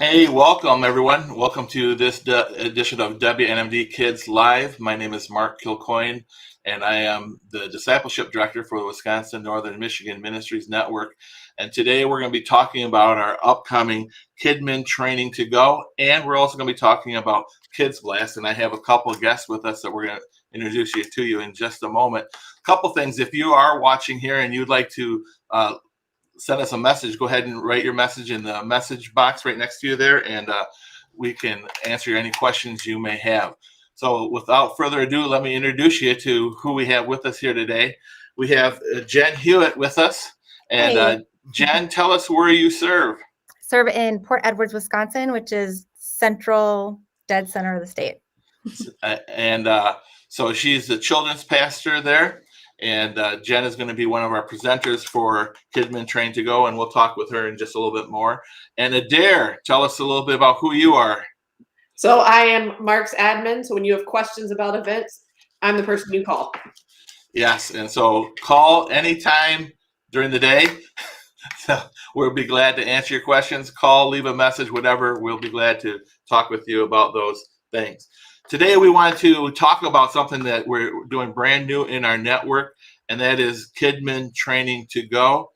Hey, welcome everyone. Welcome to this edition of WNMD Kids Live. My name is Mark Kilcoyne, and I am the Discipleship Director for the Wisconsin Northern Michigan Ministries Network. And today we're going to be talking about our upcoming Kidmin Training To Go, and we're also going to be talking about Kids Blast. And I have a couple of guests with us that we're going to introduce you to in just a moment. A couple things, if you are watching here and you'd like to send us a message, go ahead and write your message in the message box right next to you there, and we can answer any questions you may have. So without further ado, let me introduce you to who we have with us here today. We have Jenn Hewitt with us. And Hey. Jenn, tell us where you serve. Serve in Port Edwards, Wisconsin, which is central, dead center of the state. So she's the children's pastor there. And Jenn is going to be one of our presenters for Kidmin Train To Go, and we'll talk with her in just a little bit more. And Adair, tell us a little bit about who you are. So I am Mark's admin. So when you have questions about events, I'm the person you call. Yes, and so call anytime during the day. We'll be glad to answer your questions. Call, leave a message, whatever. We'll be glad to talk with you about those things. Today, we want to talk about something that we're doing brand new in our network, and that is Kidmin Training To Go.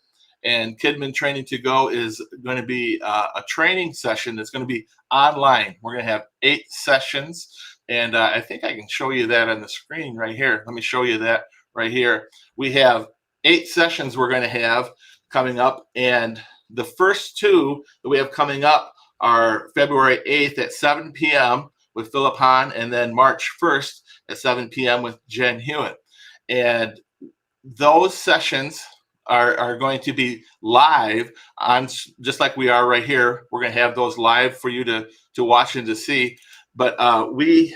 And Kidmin Training To Go is going to be a training session that's going to be online. We're going to have 8 sessions, and I think I can show you that on the screen right here. Let me show you that right here. We have 8 sessions we're going to have coming up, and the first 2 that we have coming up are February 8th at 7 p.m. with Philip Hahn, and then March 1st at 7 p.m. with Jenn Hewitt. And those sessions are going to be live on, just like we are right here. We're going to have those live for you to watch and to see. But we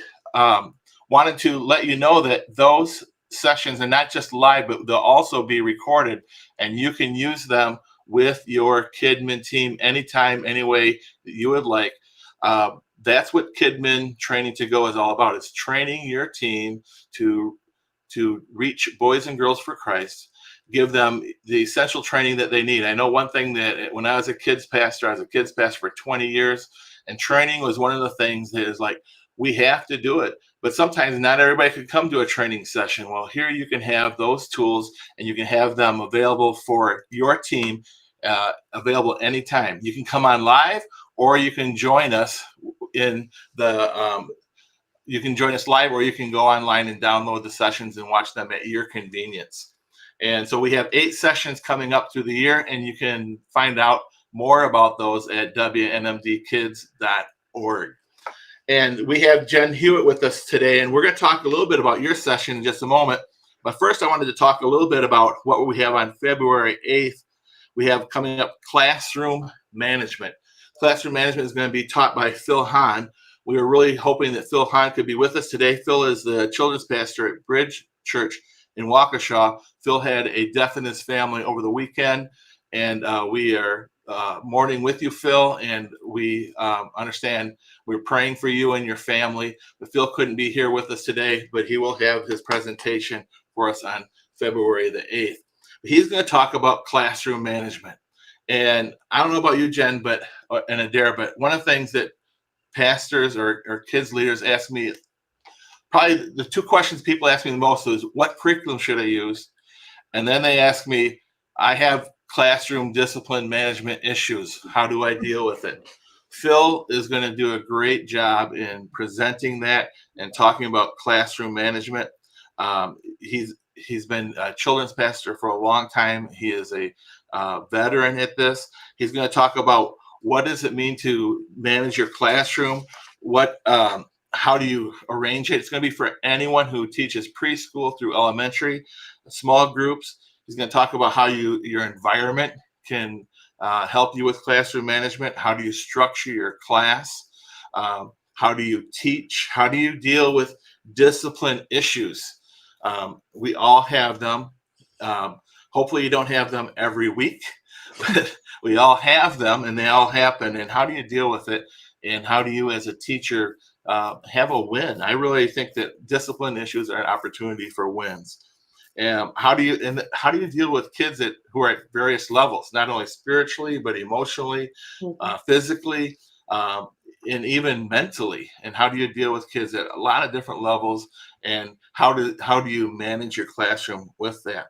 wanted to let you know that those sessions are not just live, but they'll also be recorded, and you can use them with your Kidmin team anytime, any way that you would like. That's what Kidmin Training To Go is all about. It's training your team to reach boys and girls for Christ, give them the essential training that they need. I know one thing, that when I was a kids pastor for 20 years, and training was one of the things that is like, we have to do it. But sometimes not everybody could come to a training session. Well, here you can have those tools, and you can have them available for your team, available anytime. You can come on live, or you can join us in the you can join us live, or you can go online and download the sessions and watch them at your convenience. And so we have 8 sessions coming up through the year, and you can find out more about those at WNMDkids.org. And we have Jenn Hewitt with us today, and we're going to talk a little bit about your session in just a moment. But first, I wanted to talk a little bit about what we have on February 8th. We have coming up classroom management. Classroom management is going to be taught by Phil Hahn. We were really hoping that Phil Hahn could be with us today. Phil is the children's pastor at Bridge Church in Waukesha. Phil had a death in his family over the weekend, and we are mourning with you, Phil, and we understand we're praying for you and your family. But Phil couldn't be here with us today, but he will have his presentation for us on February the 8th. He's going to talk about classroom management. And I don't know about you, Jenn, and Adair, but one of the things that pastors or kids leaders ask me, probably the 2 questions people ask me the most is, what curriculum should I use? And then they ask me, I have classroom discipline management issues. How do I deal with it? Phil is going to do a great job in presenting that and talking about classroom management. He's been a children's pastor for a long time. He is a veteran at this. He's going to talk about what does it mean to manage your classroom, how do you arrange it. It's going to be for anyone who teaches preschool through elementary, small groups. He's going to talk about how your environment can help you with classroom management. How do you structure your class? How do you teach? How do you deal with discipline issues? We all have them. Hopefully you don't have them every week, but we all have them, and they all happen. And how do you deal with it? And how do you, as a teacher, have a win? I really think that discipline issues are an opportunity for wins. And how do you deal with kids who are at various levels, not only spiritually but emotionally, physically? and even mentally, and how do you deal with kids at a lot of different levels, and how do you deal with kids at a lot of different levels, and how do you manage your classroom with that?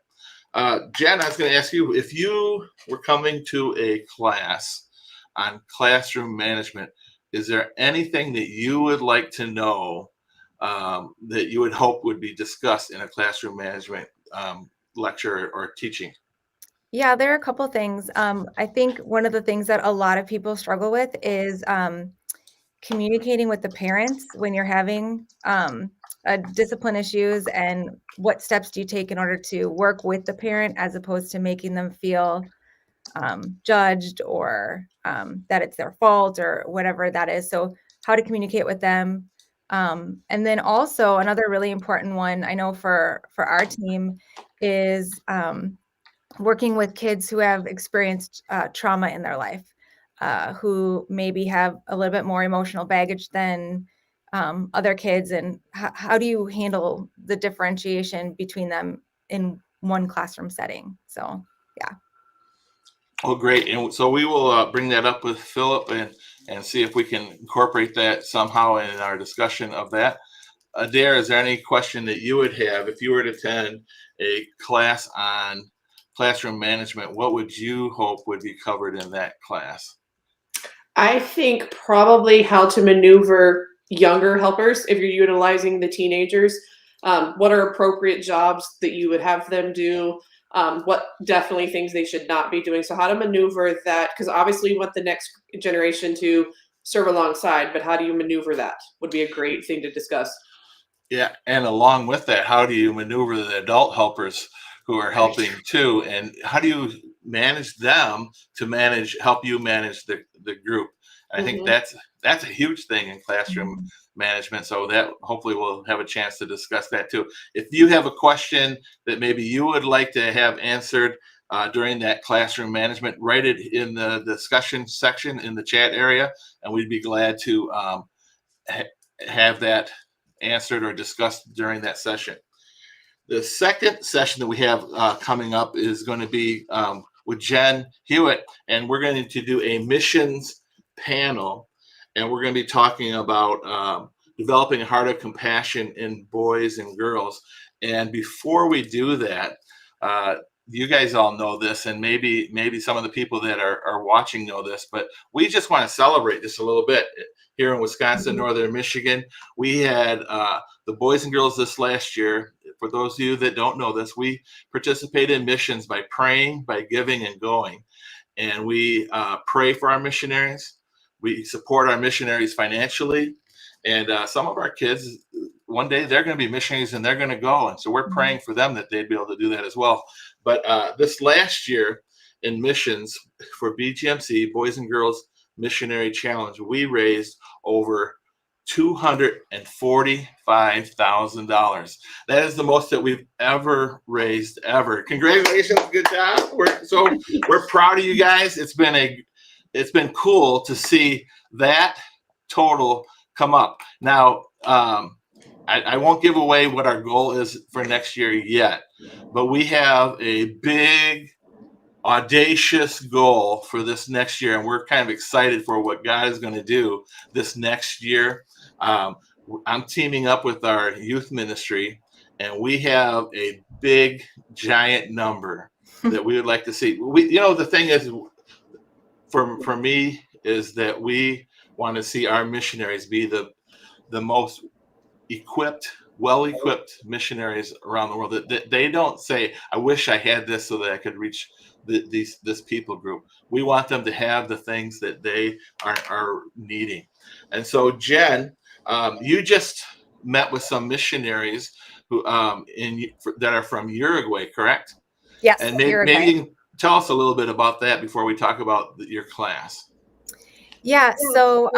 Jen, I was going to ask you, if you were coming to a class on classroom management, is there anything that you would like to know that you would hope would be discussed in a classroom management lecture or teaching? Yeah, there are a couple things. I think one of the things that a lot of people struggle with is communicating with the parents when you're having discipline issues, and what steps do you take in order to work with the parent as opposed to making them feel judged, or that it's their fault or whatever that is. So how to communicate with them. And then also another really important one I know for our team is working with kids who have experienced trauma in their life, who maybe have a little bit more emotional baggage than other kids. And how do you handle the differentiation between them in one classroom setting? So, yeah. Oh, great. And so we will bring that up with Philip and see if we can incorporate that somehow in our discussion of that. Adair, is there any question that you would have if you were to attend a class on classroom management? What would you hope would be covered in that class? I think probably how to maneuver younger helpers if you're utilizing the teenagers. What are appropriate jobs that you would have them do? What definitely things they should not be doing. So how to maneuver that, because obviously you want the next generation to serve alongside, but how do you maneuver that would be a great thing to discuss. Yeah, and along with that, how do you maneuver the adult helpers who are helping too, and how do you manage them to help you manage the group? And I think that's a huge thing in classroom management. So that hopefully we'll have a chance to discuss that too. If you have a question that maybe you would like to have answered during that classroom management, write it in the discussion section in the chat area, and we'd be glad to have that answered or discussed during that session. The second session that we have coming up is going to be with Jenn Hewitt, and we're going to do a missions panel, and we're going to be talking about developing a heart of compassion in boys and girls. And before we do that, you guys all know this, and maybe some of the people that are watching know this, but we just want to celebrate this a little bit. Here in Wisconsin, Northern Michigan, we had the boys and girls this last year. For those of you that don't know this, we participate in missions by praying, by giving, and going. And we pray for our missionaries. We support our missionaries financially. And some of our kids, one day they're going to be missionaries and they're going to go. And so we're praying for them that they'd be able to do that as well. But this last year in missions for BGMC, Boys and Girls Missionary Challenge, we raised over $245,000. That is the most that we've ever raised ever. Congratulations, good job. We're proud of you guys. It's been cool to see that total come up. Now, I won't give away what our goal is for next year yet, but we have a big, audacious goal for this next year, and we're kind of excited for what God is going to do this next year. I'm teaming up with our youth ministry, and we have a big, giant number that we would like to see. The thing is, for me, is that we want to see our missionaries be the most well-equipped missionaries around the world. That they don't say, I wish I had this so that I could reach this people group. We want them to have the things that they are needing. And so, Jen, you just met with some missionaries who that are from Uruguay, correct? Yes. And maybe you can tell us a little bit about that before we talk about your class. Yeah. So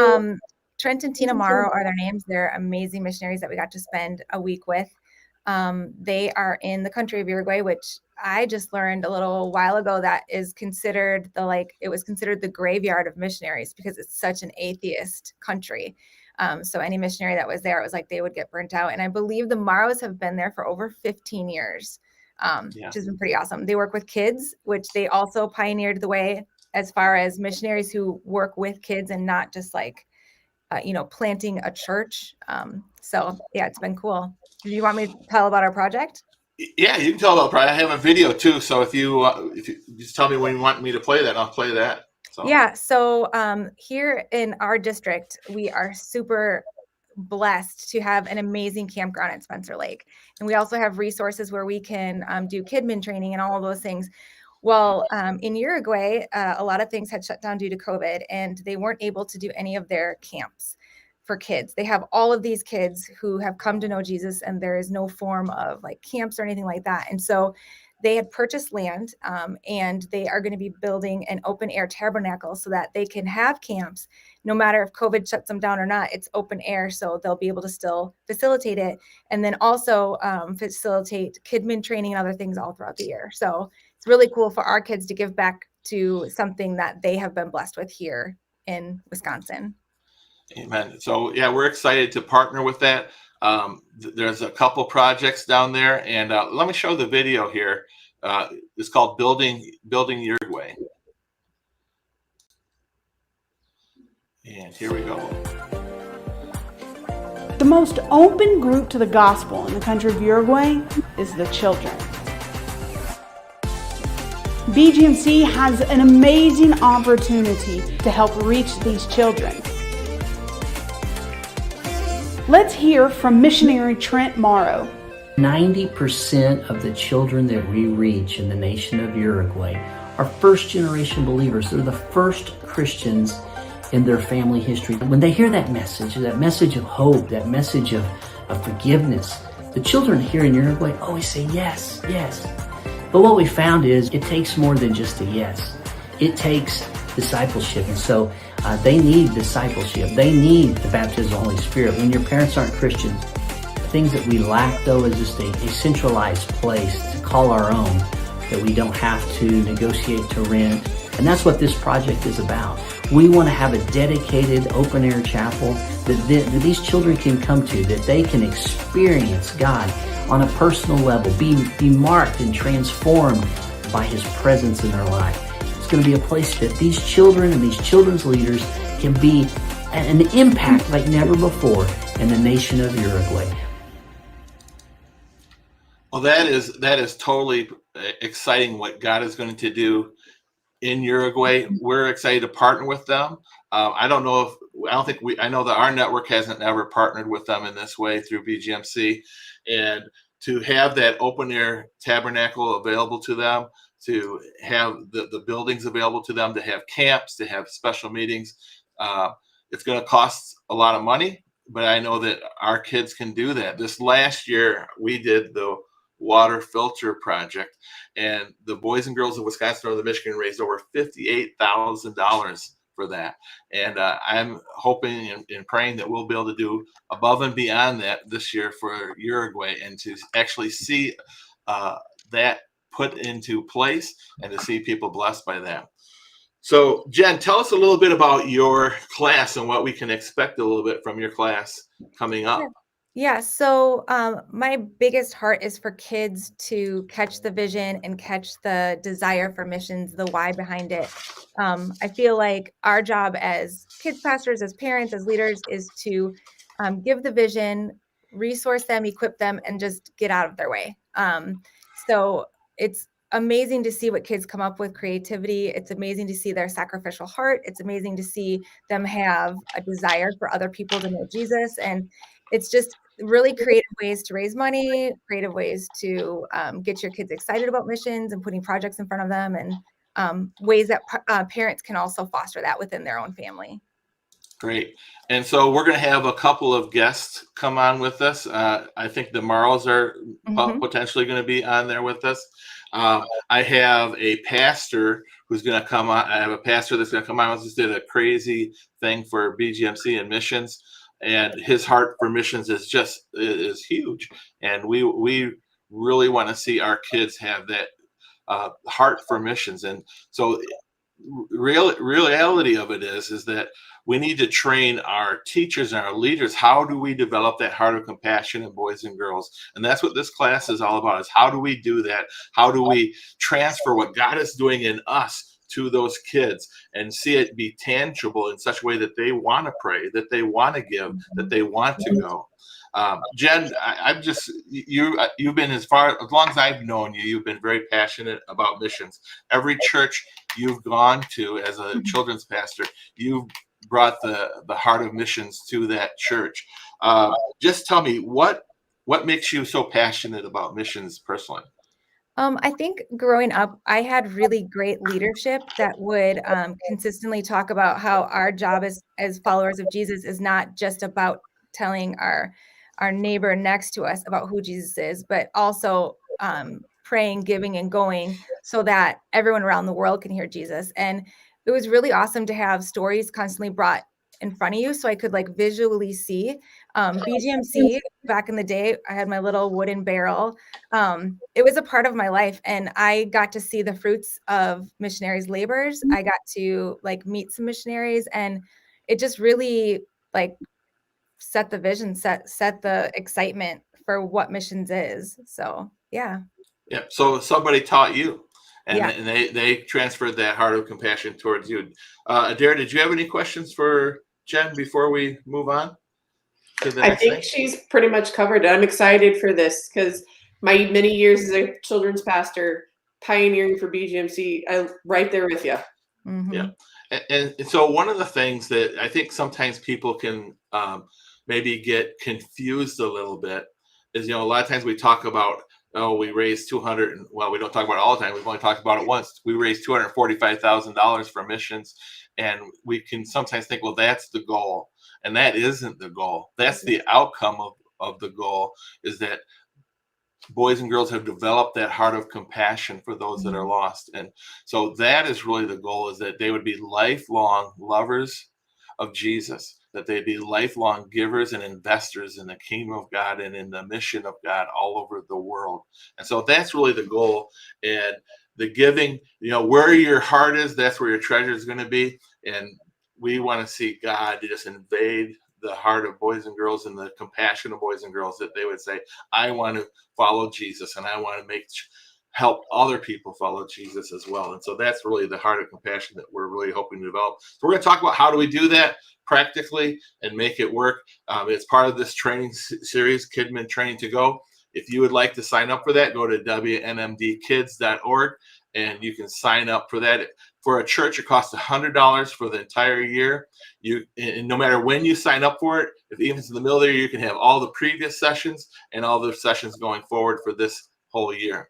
Trent and Tina Morrow are their names. They're amazing missionaries that we got to spend a week with. They are in the country of Uruguay, which I just learned a little while ago that is considered it was considered the graveyard of missionaries because it's such an atheist country. So any missionary that was there, it was like they would get burnt out. And I believe the Morrows have been there for over 15 years, which has been pretty awesome. They work with kids, which they also pioneered the way as far as missionaries who work with kids and not just like, planting a church. So yeah, it's been cool. Do you want me to tell about our project? Yeah, you can tell about probably. I have a video too, so if you just tell me when you want me to play that, I'll play that. So. Yeah, so here in our district, we are super blessed to have an amazing campground at Spencer Lake. And we also have resources where we can do Kidmin training and all of those things. Well, in Uruguay, a lot of things had shut down due to COVID, and they weren't able to do any of their camps for kids. They have all of these kids who have come to know Jesus, and there is no form of like camps or anything like that. And so they had purchased land, and they are going to be building an open air tabernacle so that they can have camps no matter if COVID shuts them down or not. It's open air, so they'll be able to still facilitate it, and then also facilitate Kidmin training and other things all throughout the year. So it's really cool for our kids to give back to something that they have been blessed with here in Wisconsin. Amen. So yeah, we're excited to partner with that. There's a couple projects down there, and let me show the video here. It's called Building Uruguay. And here we go. The most open group to the gospel in the country of Uruguay is the children. BGMC has an amazing opportunity to help reach these children. Let's hear from missionary Trent Morrow. 90% of the children that we reach in the nation of Uruguay are first-generation believers. They're the first Christians in their family history. When they hear that message of hope, that message of forgiveness, the children here in Uruguay always say yes, yes. But what we found is it takes more than just a yes. It takes discipleship. And so they need discipleship. They need the baptism of the Holy Spirit. When your parents aren't Christians, the things that we lack, though, is just a centralized place to call our own, that we don't have to negotiate to rent. And that's what this project is about. We want to have a dedicated open-air chapel that these children can come to, that they can experience God on a personal level, be marked and transformed by His presence in their life. It's going to be a place that these children and these children's leaders can be an impact like never before in the nation of Uruguay. Well, that is totally exciting what God is going to do in Uruguay. We're excited to partner with them. I know that our network hasn't ever partnered with them in this way through BGMC, and to have that open air tabernacle available to them, to have the buildings available to them, to have camps, to have special meetings. It's going to cost a lot of money, but I know that our kids can do that. This last year, we did the water filter project, and the Boys and Girls of Wisconsin Northern Michigan raised over $58,000 for that. And I'm hoping and praying that we'll be able to do above and beyond that this year for Uruguay, and to actually see that put into place and to see people blessed by that. So Jen, tell us a little bit about your class and what we can expect a little bit from your class coming up. Yeah, so my biggest heart is for kids to catch the vision and catch the desire for missions, the why behind it. I feel like our job as kids pastors, as parents, as leaders is to give the vision, resource them, equip them, and just get out of their way. So it's amazing to see what kids come up with creativity. It's amazing to see their sacrificial heart. It's amazing to see them have a desire for other people to know Jesus. And it's just really creative ways to raise money, creative ways to get your kids excited about missions and putting projects in front of them, and ways that parents can also foster that within their own family. Great. And so we're going to have a couple of guests come on with us. I think the Morrows are potentially going to be on there with us. I have a pastor who's going to come on. I have a pastor that's going to come on. I just did a crazy thing for BGMC and missions, and his heart for missions is huge. And we really want to see our kids have that heart for missions. And so reality of it is that we need to train our teachers and our leaders. How do we develop that heart of compassion in boys and girls? And that's what this class is all about, is how do we do that? How do we transfer what God is doing in us to those kids and see it be tangible in such a way that they want to pray, that they want to give, that they want to go. Jenn, I'm just, you've been as long as I've known you, you've been very passionate about missions. Every church you've gone to as a children's pastor, you've brought the heart of missions to that church. Just tell me, what makes you so passionate about missions personally? I think growing up, I had really great leadership that would consistently talk about how our job as followers of Jesus is not just about telling our neighbor next to us about who Jesus is, but also praying, giving, and going so that everyone around the world can hear Jesus. And it was really awesome to have stories constantly brought in front of you so I could like visually see. BGMC back in the day, I had my little wooden barrel. It was a part of my life, and I got to see the fruits of missionaries' labors. I got to like meet some missionaries, and it just really like set the vision, set the excitement for what missions is. So yeah. Yeah. So somebody taught you, and, Yeah. and they transferred that heart of compassion towards you. Adair, did you have any questions for Jenn before we move on to the I next think thing? she's pretty much covered it. I'm excited for this because my many years as a children's pastor, pioneering for BGMC, I'm right there with you. Mm-hmm. Yeah. And so one of the things that I think sometimes people can maybe get confused a little bit is, a lot of times we talk about, we raised 200, well, we don't talk about it all the time. We've only talked about it once. We raised $245,000 for missions. And we can sometimes think, well, that's the goal. And that isn't the goal. That's the outcome of the goal, is that boys and girls have developed that heart of compassion for those that are lost. And so that is really the goal, is that they would be lifelong lovers of Jesus, that they'd be lifelong givers and investors in the kingdom of God and in the mission of God all over the world. And so that's really the goal. And the giving, where your heart is, that's where your treasure is going to be. And we want to see God just invade the heart of boys and girls and the compassion of boys and girls, that they would say, I want to follow Jesus, and I want to help other people follow Jesus as well. And so that's really the heart of compassion that we're really hoping to develop. So we're going to talk about how do we do that practically and make it work. It's part of this training series, Kidmin Training To Go. If you would like to sign up for that, go to WNMDkids.org and you can sign up for that. For a church, it costs $100 for the entire year. And no matter when you sign up for it, even if it's in the middle of the year, you can have all the previous sessions and all the sessions going forward for this whole year.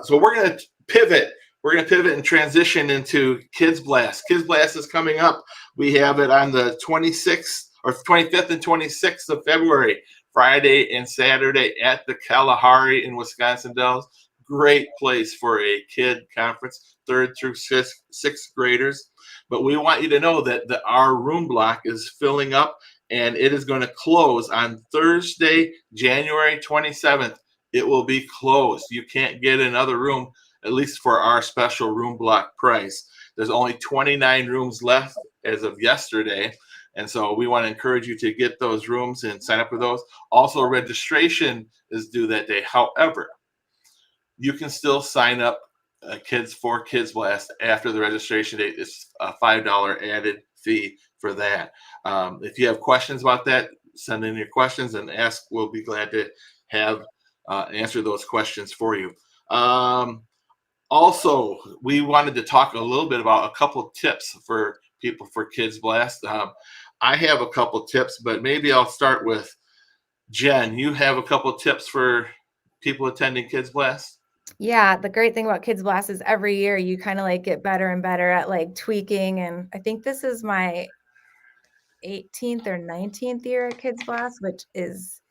So we're going to pivot. We're going to pivot and transition into Kids Blast. Kids Blast is coming up. We have it on the 26th or 25th and 26th of February, Friday and Saturday at the Kalahari in Wisconsin Dells. Great place for a kid conference, 3rd through 6th graders. But we want you to know that our room block is filling up, and it is going to close on Thursday, January 27th. It will be closed. You can't get another room, at least for our special room block price. There's only 29 rooms left as of yesterday. And so we want to encourage you to get those rooms and sign up for those. Also, registration is due that day. However, you can still sign up for Kids Blast after the registration date. It's a $5 added fee for that. If you have questions about that, send in your questions and ask. We'll be glad to have answer those questions for you. Also, we wanted to talk a little bit about a couple tips for people for Kids Blast. I have a couple tips, but maybe I'll start with Jenn. You have a couple tips for people attending Kids Blast? Yeah, the great thing about Kids Blast is every year you kind of like get better and better at like tweaking. And I think this is my 18th or 19th year at Kids Blast, which is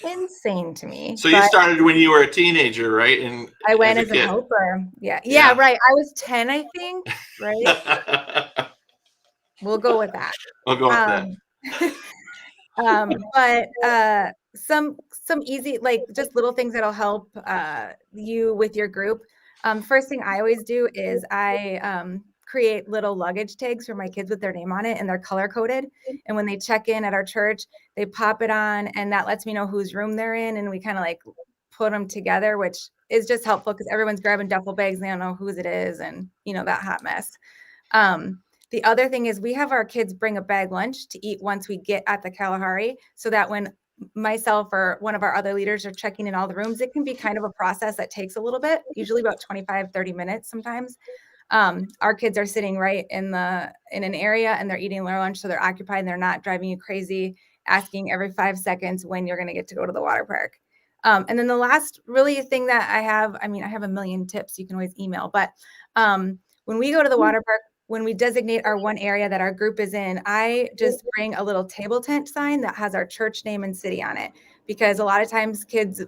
insane to me. So you started when you were a teenager, right? And I went as a helper. Yeah, right. I was 10, I think, right? We'll go with that. I'll go with that. But some easy, like just little things that'll help you with your group. First thing I always do is I create little luggage tags for my kids with their name on it, and they're color coded. And when they check in at our church, they pop it on, and that lets me know whose room they're in. And we kind of like put them together, which is just helpful because everyone's grabbing duffel bags and they don't know whose it is, and that hot mess. The other thing is we have our kids bring a bag lunch to eat once we get at the Kalahari, so that when myself or one of our other leaders are checking in all the rooms, it can be kind of a process that takes a little bit, usually about 25-30 minutes sometimes. Our kids are sitting right in an area and they're eating their lunch, so they're occupied and they're not driving you crazy, asking every 5 seconds when you're going to get to go to the water park. And then the last really thing that I have a million tips you can always email, but when we go to the water park, when we designate our one area that our group is in, I just bring a little table tent sign that has our church name and city on it, because a lot of times kids,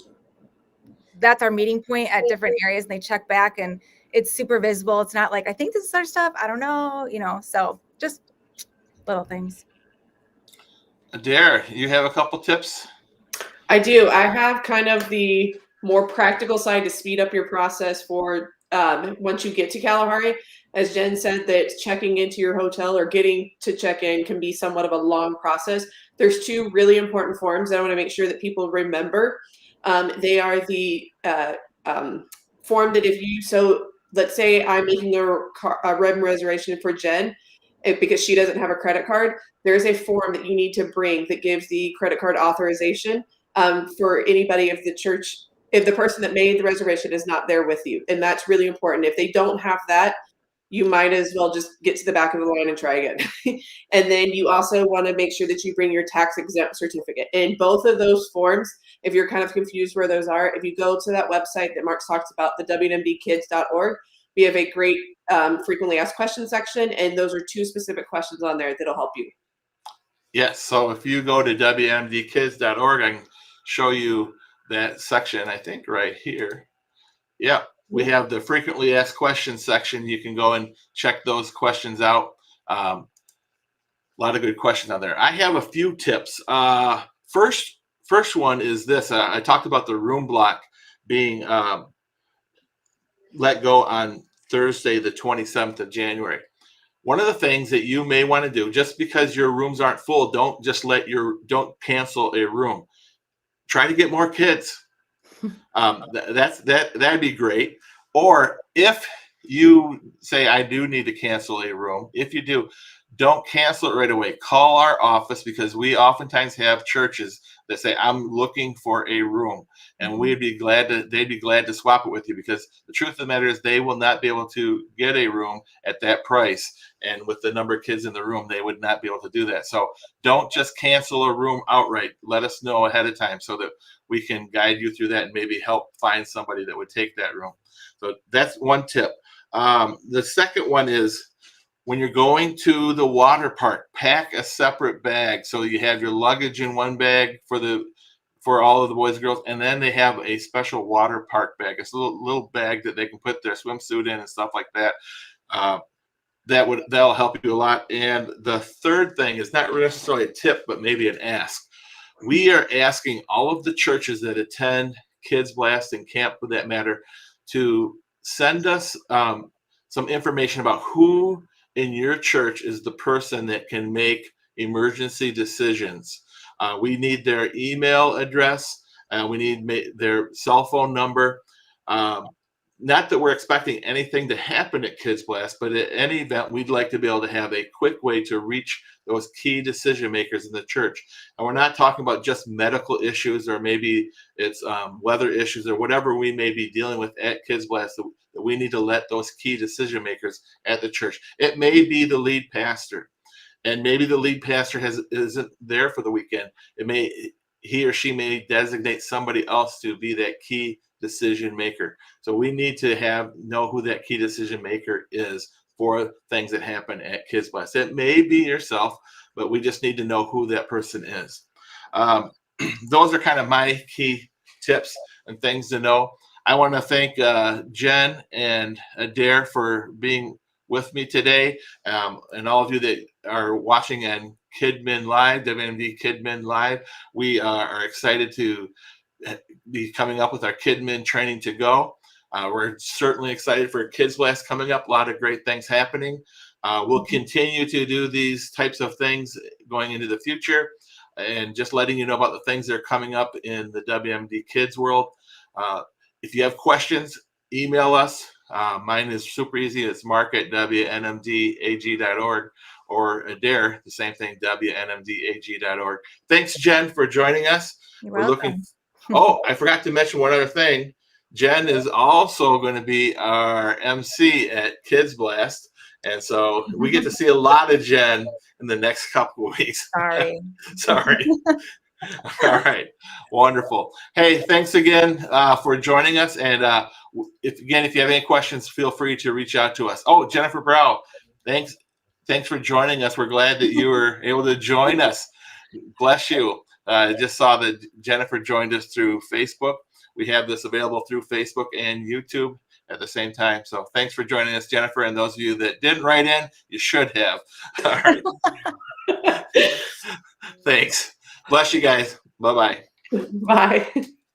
that's our meeting point at different areas, and they check back and it's super visible. It's not like, I think this is our stuff, I don't know, so just little things. Adair, you have a couple tips? I do. I have kind of the more practical side to speed up your process for once you get to Kalahari. As Jen said, that checking into your hotel or getting to check in can be somewhat of a long process. There's 2 really important forms that I want to make sure that people remember. They are the form that let's say I'm making a room reservation for Jen because she doesn't have a credit card. There's a form that you need to bring that gives the credit card authorization for anybody of the church if the person that made the reservation is not there with you. And that's really important. If they don't have that, you might as well just get to the back of the line and try again. And then you also want to make sure that you bring your tax exempt certificate. And both of those forms, if you're kind of confused where those are, if you go to that website that Mark's talks about, the WNMDkids.org, we have a great frequently asked questions section. And those are 2 specific questions on there that'll help you. Yes. So if you go to WNMDkids.org, I can show you that section, I think right here. Yeah. We have the frequently asked questions section. You can go and check those questions out. A lot of good questions on there. I have a few tips. First one is this. I talked about the room block being let go on Thursday, the 27th of January. One of the things that you may want to do, just because your rooms aren't full, don't cancel a room. Try to get more kids. That'd be great. Or if you say, I do need to cancel a room, if you do, don't cancel it right away. Call our office, because we oftentimes have churches that say, I'm looking for a room, and they'd be glad to swap it with you, because the truth of the matter is they will not be able to get a room at that price. And with the number of kids in the room, they would not be able to do that. So don't just cancel a room outright. Let us know ahead of time so that we can guide you through that and maybe help find somebody that would take that room. So that's one tip. The second one is, when you're going to the water park, pack a separate bag. So you have your luggage in one bag for all of the boys and girls, and then they have a special water park bag. It's a little bag that they can put their swimsuit in and stuff like that. That'll help you a lot. And the third thing is not necessarily a tip, but maybe an ask. We are asking all of the churches that attend Kids Blast and Camp, for that matter, to send us some information about who in your church is the person that can make emergency decisions. We need their email address. We need their cell phone number. Not that we're expecting anything to happen at Kids Blast, but at any event, we'd like to be able to have a quick way to reach those key decision makers in the church. And we're not talking about just medical issues, or maybe it's weather issues, or whatever we may be dealing with at Kids Blast, that we need to let those key decision makers at the church. It may be the lead pastor, and maybe the lead pastor isn't there for the weekend. He or she may designate somebody else to be that key decision maker. So we need to know who that key decision maker is for things that happen at Kids Blast. It may be yourself, but we just need to know who that person is. Those are kind of my key tips and things to know. I want to thank Jenn and Adair for being with me today, and all of you that are watching on Kidmin Live, WNMD Kidmin Live. We are excited to be coming up with our Kidmin Training To Go. We're certainly excited for Kids Blast coming up. A lot of great things happening. We'll continue to do these types of things going into the future, and just letting you know about the things that are coming up in the WNMD Kids world. If you have questions, email us. Mine is super easy. It's mark@WNMDAG.org, or Adair, the same thing, WNMDAG.org. Thanks, Jenn, for joining us. You're We're welcome. Oh, I forgot to mention one other thing. Jenn is also going to be our MC at Kids Blast. And so we get to see a lot of Jenn in the next couple of weeks. Sorry. Sorry. All right. Wonderful. Hey, thanks again for joining us. And if you have any questions, feel free to reach out to us. Oh, Jennifer Brow, thanks for joining us. We're glad that you were able to join us. Bless you. I just saw that Jennifer joined us through Facebook. We have this available through Facebook and YouTube at the same time. So thanks for joining us, Jennifer. And those of you that didn't write in, you should have. All right. Thanks. Bless you guys. Bye-bye. Bye.